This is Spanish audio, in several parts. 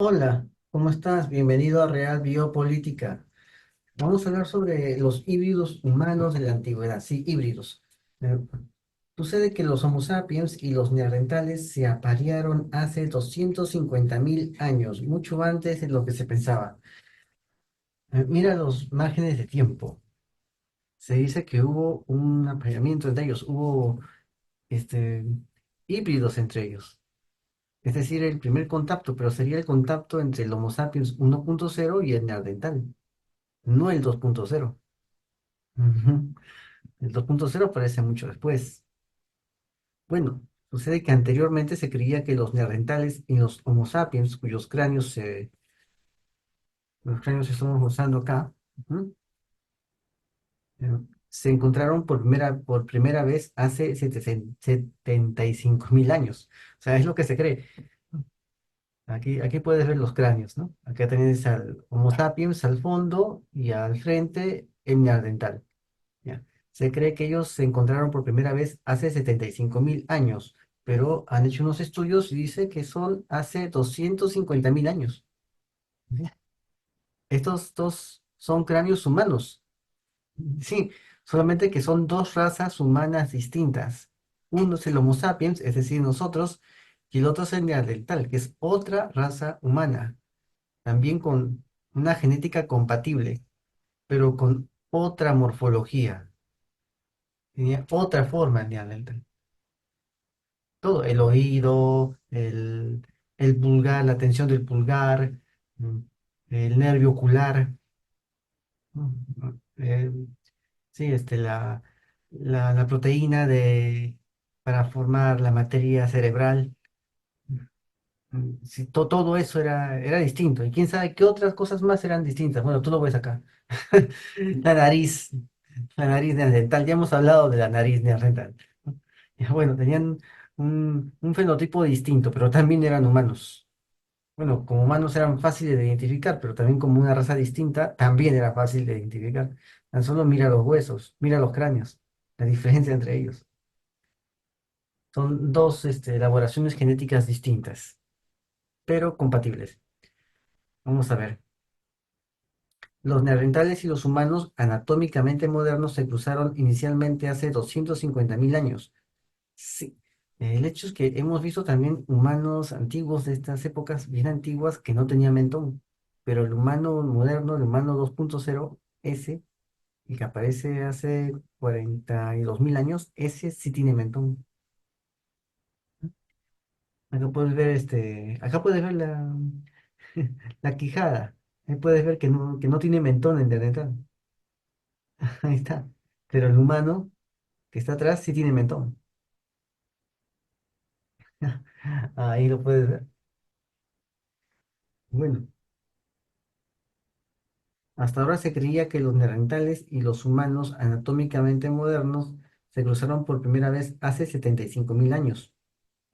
Hola, ¿cómo estás? Bienvenido a Real Biopolítica. Vamos a hablar sobre los híbridos humanos de la antigüedad. Sí, híbridos. Eh, Sucede que los Homo sapiens y los neandertales se aparearon hace 250.000 años, mucho antes de lo que se pensaba. Mira los márgenes de tiempo. Se dice que hubo un apareamiento entre ellos, hubo este, híbridos entre ellos. Es decir, el primer contacto, pero sería el contacto entre el Homo sapiens 1.0 y el neandertal. No el 2.0. Ujú. El 2.0 aparece mucho después. Bueno, sucede que anteriormente se creía que los neandertales y los Homo sapiens, los cráneos que estamos usando acá, ujú, eh, se encontraron por primera vez hace 75.000 años. O sea, es lo que se cree. Aquí puedes ver los cráneos, ¿no? Acá tenés al Homo sapiens al fondo y al frente el neandertal. ¿Ya? Se cree que ellos se encontraron por primera vez hace 75.000 años, pero han hecho unos estudios y dice que son hace 250.000 años. Ujú. Estos dos son cráneos humanos. Sí, solamente que son dos razas humanas distintas. Uno es el Homo sapiens, es decir, nosotros, y el otro es el neandertal, que es otra raza humana, también con una genética compatible, pero con otra morfología. Tenía otra forma el neandertal. Todo, el oído, el pulgar, la tensión del pulgar, mm, el nervio ocular, eh, sí, la proteína para formar la materia cerebral, sí, todo eso era distinto. Y quién sabe qué otras cosas más eran distintas. Bueno, tú lo ves acá. La nariz, la nariz neandertal. Ya hemos hablado de la nariz neandertal. Ya, bueno, tenían un fenotipo distinto, pero también eran humanos. Bueno, como humanos eran fáciles de identificar, pero también como una raza distinta, también era fácil de identificar. Tan solo mira los huesos, mira los cráneos, la diferencia entre ellos. Son dos elaboraciones genéticas distintas, pero compatibles. Vamos a ver. Los neandertales y los humanos anatómicamente modernos se cruzaron inicialmente hace 250.000 años. Sí. El hecho es que hemos visto también humanos antiguos de estas épocas bien antiguas que no tenían mentón, pero el humano moderno, el humano 2.0, ese, el que aparece hace 42.000 años, ese sí tiene mentón. Acá puedes ver la quijada. Ahí puedes ver que no tiene mentón en Neandertal. Ahí está. Pero el humano que está atrás sí tiene mentón. Ahí lo puedes ver. Bueno. Hasta ahora se creía que los neandertales y los humanos anatómicamente modernos se cruzaron por primera vez hace 75.000 años.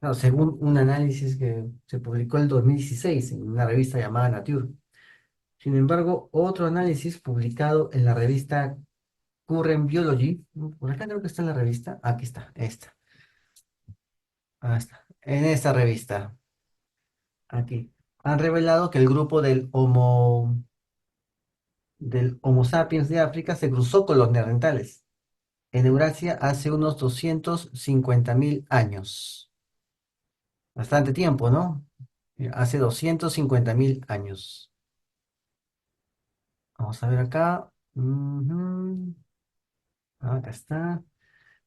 Claro, según un análisis que se publicó en 2016 en una revista llamada Nature. Sin embargo, otro análisis publicado en la revista Current Biology, por acá creo que está en la revista, aquí está, esta, está, en esta revista, aquí, han revelado que el grupo del Homo sapiens de África se cruzó con los neandertales en Eurasia hace unos 250.000 años. Bastante tiempo, ¿no? Hace 250.000 años. Vamos a ver acá. Ujú. Acá está.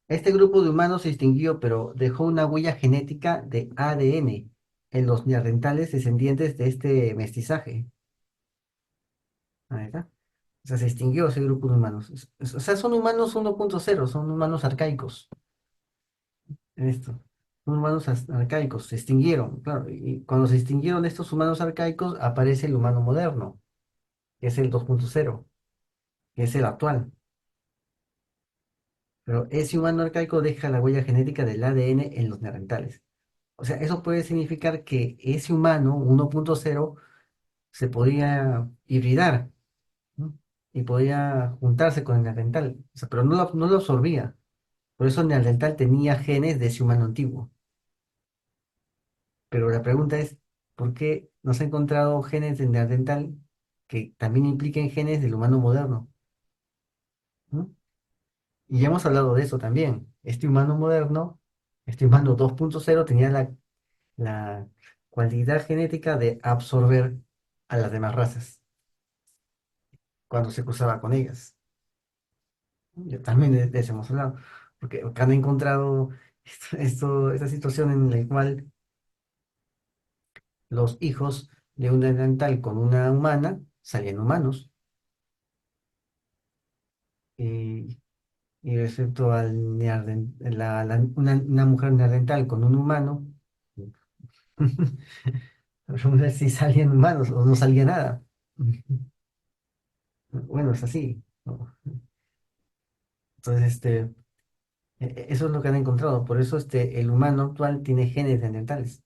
Este grupo de humanos se extinguió, pero dejó una huella genética de ADN en los neandertales descendientes de este mestizaje. Ahí está. O sea, se extinguió ese grupo de humanos. O sea, son humanos 1.0, son humanos arcaicos. Esto. Son humanos arcaicos, se extinguieron, claro. Y cuando se extinguieron estos humanos arcaicos, aparece el humano moderno, que es el 2.0, que es el actual. Pero ese humano arcaico deja la huella genética del ADN en los neandertales. O sea, eso puede significar que ese humano 1.0 se podía hibridar, ¿no? Y podía juntarse con el neandertal. O sea, pero no lo absorbía. Por eso el neandertal tenía genes de ese humano antiguo. Pero la pregunta es, ¿por qué nos ha encontrado genes de Neandertal que también impliquen genes del humano moderno, ¿no? Y ya hemos hablado de eso también. Este humano moderno, este humano 2.0 tenía la cualidad genética de absorber a las demás razas cuando se cruzaba con ellas. Ya también de eso hemos hablado, porque acá han encontrado esta situación en la cual los hijos de un neandertal con una humana salían humanos, y, y respecto al una mujer neandertal con un humano, vamos a ver si salían humanos o no salía nada. Bueno, es así, ¿no? Entonces, eso es lo que han encontrado. Por eso el humano actual tiene genes neandertales.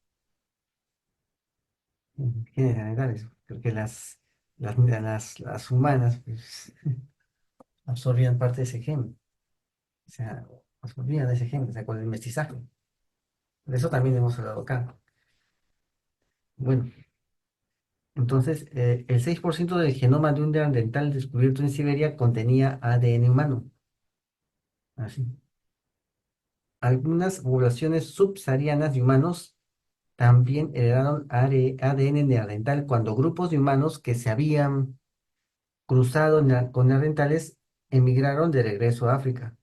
Genes neandertales. Porque las humanas pues, absorbían parte de ese gen. O sea, absorbían ese gen, o sea, con el mestizaje. De eso también hemos hablado acá. Bueno, entonces, el 6% del genoma de un neandertal descubierto en Siberia contenía ADN humano. Así. Algunas poblaciones subsaharianas de humanos también heredaron ADN neandertal cuando grupos de humanos que se habían cruzado con neandertales emigraron de regreso a África.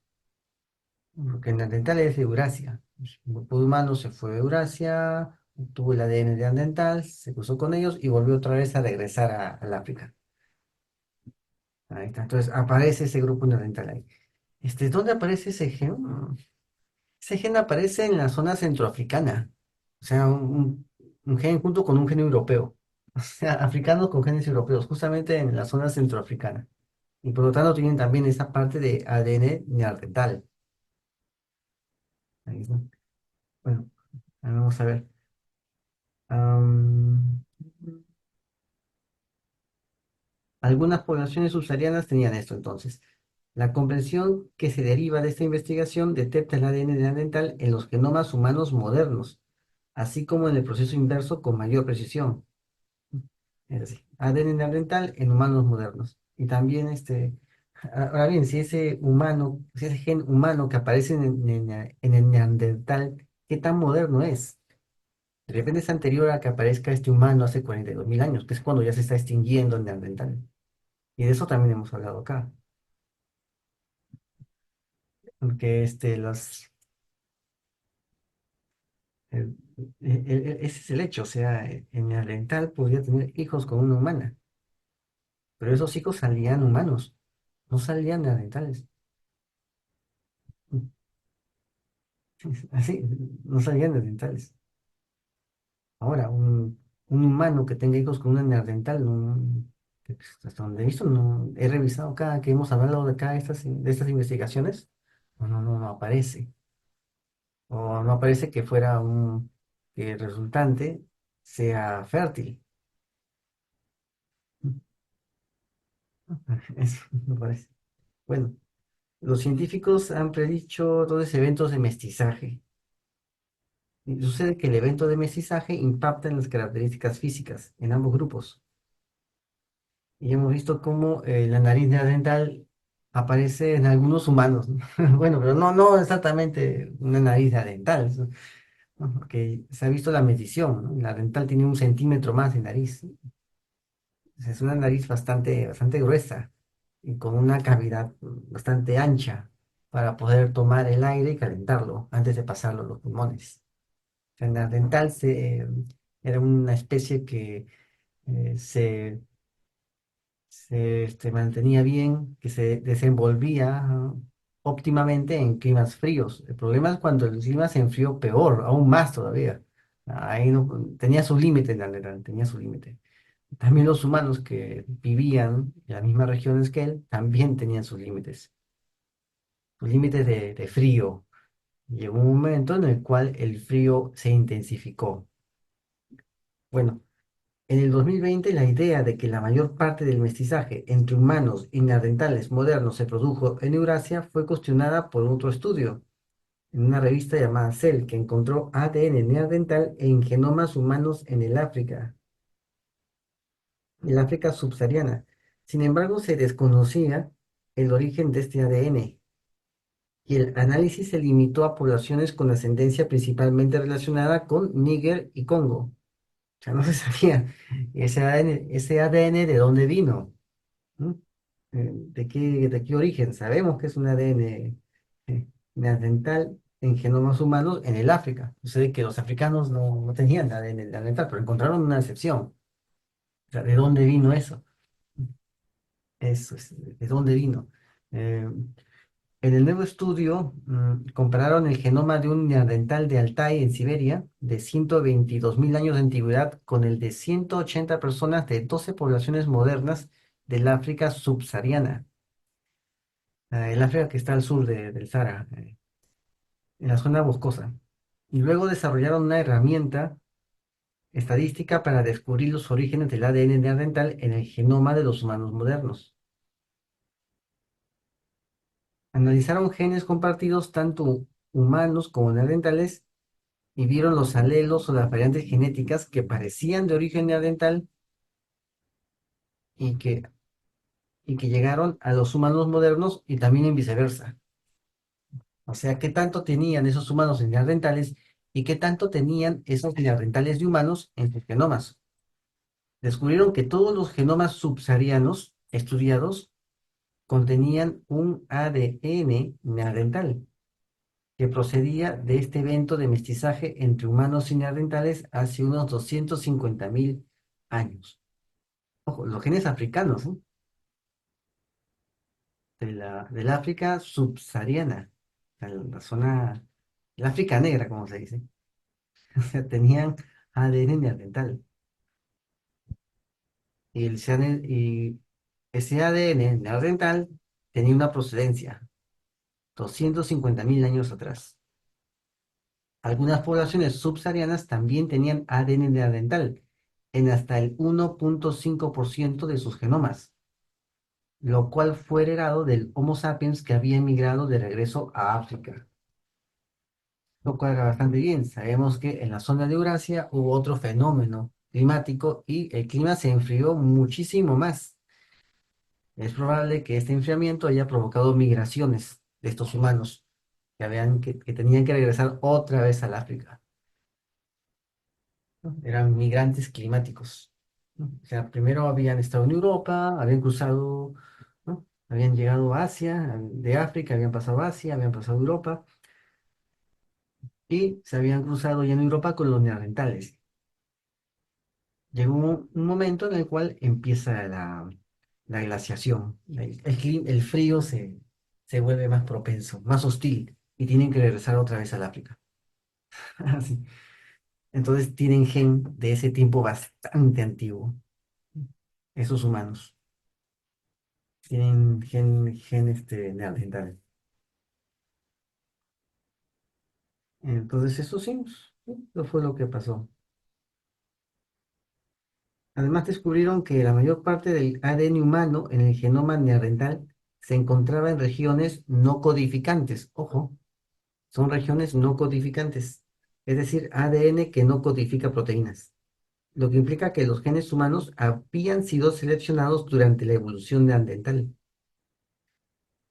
Porque neandertal es de Eurasia. Pues, un grupo de humanos se fue a Eurasia, obtuvo el ADN neandertal, se cruzó con ellos y volvió otra vez a regresar al África. Ahí está. Entonces aparece ese grupo neandertal ahí. ¿Dónde aparece ese gen? Ese gen aparece en la zona centroafricana. O sea, un gen junto con un gen europeo. O sea, africanos con genes europeos, justamente en la zona centroafricana. Y por lo tanto tienen también esa parte de ADN neandertal. Ahí está. Bueno, vamos a ver. Am, Algunas poblaciones subsaharianas tenían esto entonces. La comprensión que se deriva de esta investigación detecta el ADN neandertal en los genomas humanos modernos, así como en el proceso inverso con mayor precisión. Es decir, ADN neandertal en humanos modernos. Y también ahora bien, si ese gen humano que aparece en el neandertal, ¿qué tan moderno es? De repente es anterior a que aparezca este humano hace 42.000 años, que es cuando ya se está extinguiendo el neandertal. Y de eso también hemos hablado acá. Porque ese es el hecho, o sea, el neandertal podía tener hijos con una humana, pero esos hijos salían humanos, no salían neandertales. Así, no salían neandertales. Ahora, un humano que tenga hijos con una neandertal, hasta donde he visto, no, he revisado cada que hemos hablado de acá de estas investigaciones, no aparece. O no aparece que fuera que el resultante sea fértil. Eso me parece. Bueno, los científicos han predicho dos eventos de mestizaje. Y sucede que el evento de mestizaje impacta en las características físicas en ambos grupos. Y hemos visto cómo la nariz neandertal aparece en algunos humanos, ¿no? Bueno, pero no exactamente una nariz neandertal, ¿no? Porque se ha visto la medición, ¿no? La dental tiene 1 centímetro más de nariz. Es una nariz bastante gruesa y con una cavidad bastante ancha para poder tomar el aire y calentarlo antes de pasarlo a los pulmones. El neandertal era una especie que se mantenía bien, que se desenvolvía óptimamente en climas fríos. El problema es cuando el clima se enfrió peor, aún más todavía. Ahí no, tenía su límite, el neandertal, tenía su límite. También los humanos que vivían en las mismas regiones que él también tenían sus límites de frío. Llegó un momento en el cual el frío se intensificó. Bueno, en el 2020 la idea de que la mayor parte del mestizaje entre humanos y neandertales modernos se produjo en Eurasia fue cuestionada por otro estudio en una revista llamada Cell, que encontró ADN neandertal en genomas humanos en el África. el África subsahariana. Sin embargo, se desconocía el origen de este ADN y el análisis se limitó a poblaciones con ascendencia principalmente relacionada con Níger y Congo. O sea, no se sabía ese ADN de dónde vino, ¿no? ¿De qué origen? Sabemos que es un ADN neandertal en genomas humanos en el África. Sucede que los africanos no tenían ADN neandertal, pero encontraron una excepción. O sea, ¿de dónde vino eso? Eso es, ¿de dónde vino? Eh, en el nuevo estudio, compararon el genoma de un neandertal de Altai en Siberia, de 122.000 años de antigüedad, con el de 180 personas de 12 poblaciones modernas del África subsahariana, el África que está al sur del Sahara, en la zona boscosa. Y luego desarrollaron una herramienta estadística para descubrir los orígenes del ADN neandertal en el genoma de los humanos modernos. Analizaron genes compartidos tanto humanos como neandertales y vieron los alelos o las variantes genéticas que parecían de origen neandertal y que llegaron a los humanos modernos y también en viceversa. O sea, qué tanto tenían esos humanos neandertales y qué tanto tenían esos neandertales de humanos en sus genomas. Descubrieron que todos los genomas subsaharianos estudiados contenían un ADN neandertal que procedía de este evento de mestizaje entre humanos y neandertales hace unos 250.000 años. Ojo, los genes africanos, ¿no? Del África subsahariana, la zona, el África negra, como se dice. O sea, tenían ADN neandertal. Y ese ADN neandertal tenía una procedencia, 250.000 años atrás. Algunas poblaciones subsaharianas también tenían ADN neandertal en hasta el 1,5% de sus genomas, lo cual fue heredado del Homo sapiens que había emigrado de regreso a África. Lo cuadra bastante bien. Sabemos que en la zona de Eurasia hubo otro fenómeno climático y el clima se enfrió muchísimo más. Es probable que este enfriamiento haya provocado migraciones de estos humanos que tenían que regresar otra vez al África, ¿no? Eran migrantes climáticos, ¿no? O sea, primero habían estado en Europa, habían cruzado, ¿no? Habían llegado a Asia, de África, habían pasado a Asia, habían pasado a Europa y se habían cruzado ya en Europa con los neandertales. Llegó un momento en el cual empieza la glaciación. El frío se vuelve más propenso, más hostil, y tienen que regresar otra vez al África. Así. Entonces tienen gen de ese tiempo bastante antiguo, esos humanos. Tienen gen neandertal. Entonces eso sí, eso fue lo que pasó. Además descubrieron que la mayor parte del ADN humano en el genoma neandertal se encontraba en regiones no codificantes. Ojo, son regiones no codificantes, es decir, ADN que no codifica proteínas, lo que implica que los genes humanos habían sido seleccionados durante la evolución neandertal.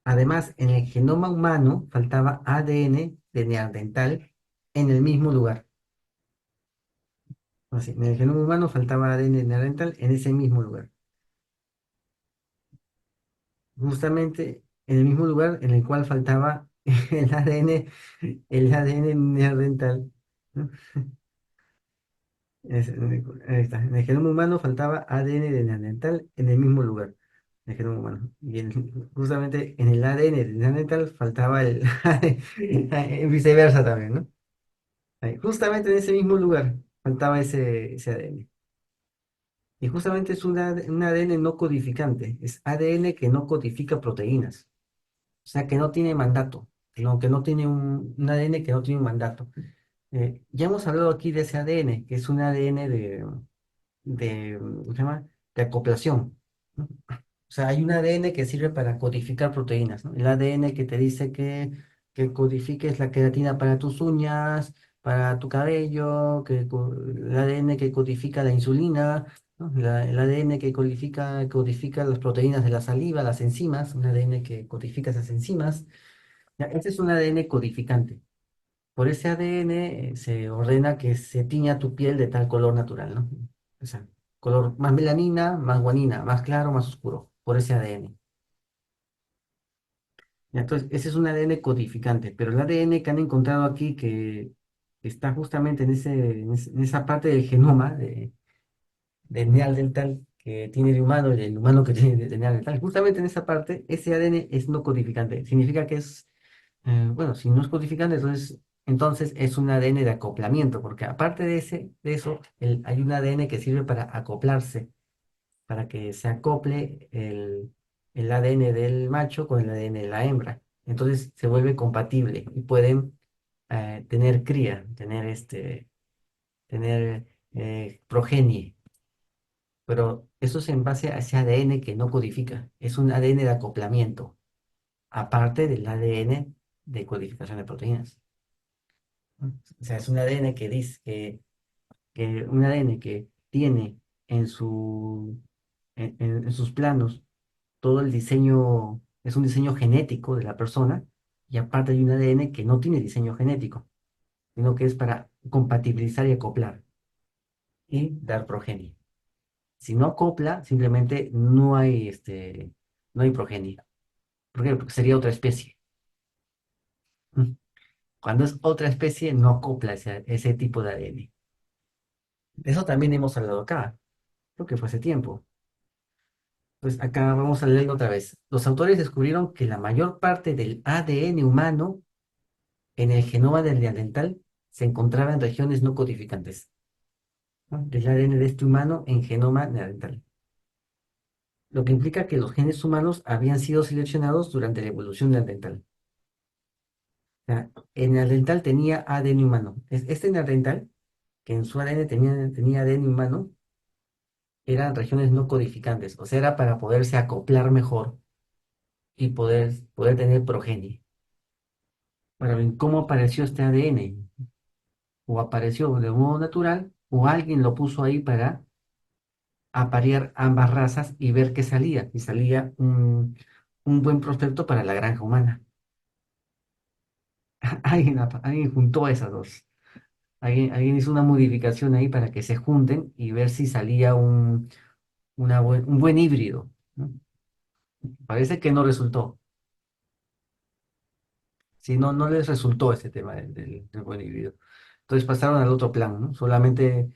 Además, en el genoma humano faltaba ADN de neandertal en el mismo lugar. Así, en el genoma humano faltaba ADN de neandertal en ese mismo lugar. Justamente en el mismo lugar en el cual faltaba el ADN, el ADN neandertal, ¿no? Ahí está. En el genoma humano faltaba ADN de neandertal en el mismo lugar. En el genoma humano. Justamente en el ADN de neandertal faltaba el viceversa también, ¿no? Ahí, justamente en ese mismo lugar faltaba ese ADN. Y justamente es un ADN no codificante. Es ADN que no codifica proteínas. O sea, que no tiene mandato. Que no tiene un ADN que no tiene un mandato. Ya hemos hablado aquí de ese ADN, que es un ADN ¿cómo se llama? De acoplación, ¿no? O sea, hay un ADN que sirve para codificar proteínas, ¿no? El ADN que te dice que codifiques la queratina para tus uñas, para tu cabello, el ADN que codifica la insulina. ¿no? El ADN que codifica las proteínas de la saliva, las enzimas, un ADN que codifica esas enzimas. Ya, este es un ADN codificante. Por ese ADN se ordena que se tiña tu piel de tal color natural, ¿no? O sea, color más melanina, más guanina, más claro, más oscuro, por ese ADN. Ya, entonces, ese es un ADN codificante, pero el ADN que han encontrado aquí, que está justamente en esa parte del genoma del neandertal que tiene el humano y el humano que tiene el neandertal, justamente en esa parte, ese ADN es no codificante. Significa que es, bueno, si no es codificante, entonces es un ADN de acoplamiento, porque aparte de eso, hay un ADN que sirve para acoplarse, para que se acople el ADN del macho con el ADN de la hembra. Entonces se vuelve compatible y pueden tener cría, tener progenie. Pero eso es en base a ese ADN que no codifica. Es un ADN de acoplamiento, aparte del ADN de codificación de proteínas. ¿No? O sea, es un ADN que dice un ADN que tiene en en sus planos todo el diseño, es un diseño genético de la persona, y aparte hay un ADN que no tiene diseño genético, sino que es para compatibilizar y acoplar y dar progenie. Si no acopla, simplemente no hay progenie. ¿Por qué? Porque sería otra especie. Mm. Cuando es otra especie, no acopla ese tipo de ADN. De eso también hemos hablado acá, creo que fue hace tiempo. Pues acá vamos a leerlo otra vez. Los autores descubrieron que la mayor parte del ADN humano en el genoma del neandertal se encontraba en regiones no codificantes, ¿no? Del ADN de este humano en genoma neandertal. Lo que implica que los genes humanos habían sido seleccionados durante la evolución neandertal. O sea, el neandertal tenía ADN humano. Este neandertal, que en su ADN tenía ADN humano, eran regiones no codificantes. O sea, era para poderse acoplar mejor y poder tener progenie. Para ver cómo apareció este ADN. O apareció de modo natural, o alguien lo puso ahí para aparear ambas razas y ver qué salía. Y salía un buen prospecto para la granja humana. Alguien juntó a esas dos. Alguien hizo una modificación ahí para que se junten y ver si salía un buen híbrido, ¿no? Parece que no resultó. Si no, no les resultó ese tema del buen híbrido. Entonces pasaron al otro plano, ¿no? Solamente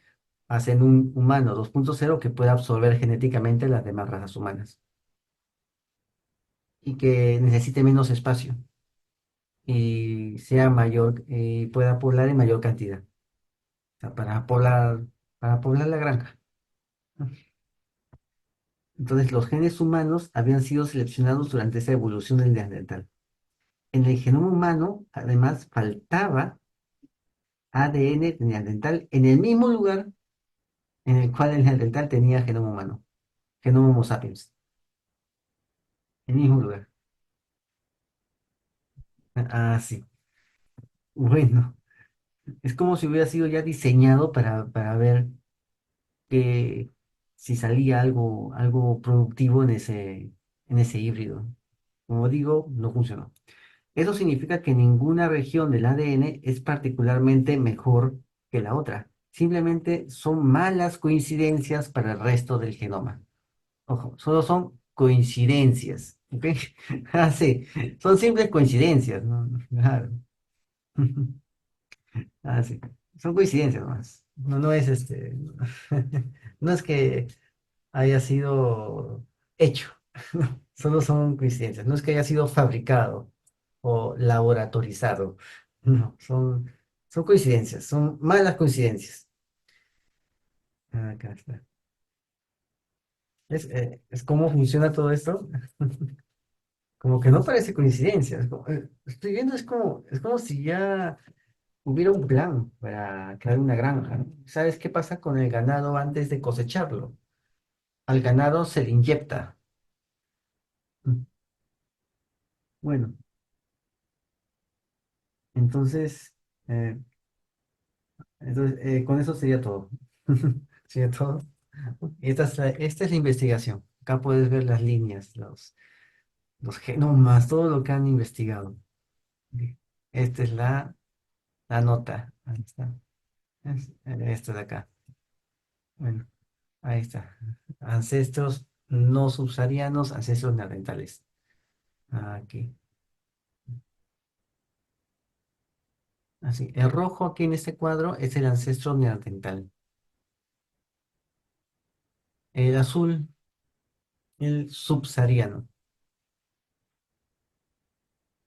hacen un humano 2.0 que pueda absorber genéticamente las demás razas humanas y que necesite menos espacio y sea mayor y pueda poblar en mayor cantidad. O sea, para poblar la granja. Entonces, los genes humanos habían sido seleccionados durante esa evolución del neandertal. En el genoma humano, además, faltaba ADN de neandertal en el mismo lugar en el cual el neandertal tenía genoma humano, genoma Homo sapiens, en el mismo lugar. Ah, sí. Bueno, es como si hubiera sido ya diseñado para ver que si salía algo productivo en ese híbrido. Como digo, no funcionó. Eso significa que ninguna región del ADN es particularmente mejor que la otra. Simplemente son malas coincidencias para el resto del genoma. Ojo, solo son coincidencias. ¿Ok? Ah, sí, son simples coincidencias, ¿no? Claro. Ah, sí. Son coincidencias más. No, no es no es que haya sido hecho. No, solo son coincidencias. No es que haya sido fabricado o laboratorizado. No, son coincidencias, son malas coincidencias. Acá está. Es cómo funciona todo esto. Como que no parece coincidencia. Estoy viendo, es como si ya hubiera un plan para crear una granja, ¿no? ¿Sabes qué pasa con el ganado antes de cosecharlo? Al ganado se le inyecta. Mm. Bueno, entonces, eh, con eso sería todo. Sería todo. Esta es la investigación. Acá puedes ver las líneas, los genomas, todo lo que han investigado. Ok. Esta es la nota. Ahí está. Esta de acá. Bueno, ahí está. Ancestros no subsaharianos, ancestros neandertales. Aquí. Así. El rojo aquí en este cuadro es el ancestro neandertal. El azul, el subsahariano.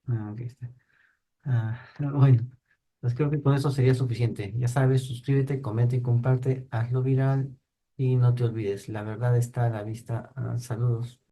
Aquí está. Bueno, pues creo que con eso sería suficiente. Ya sabes, suscríbete, comenta y comparte, hazlo viral y no te olvides, la verdad está a la vista. Saludos.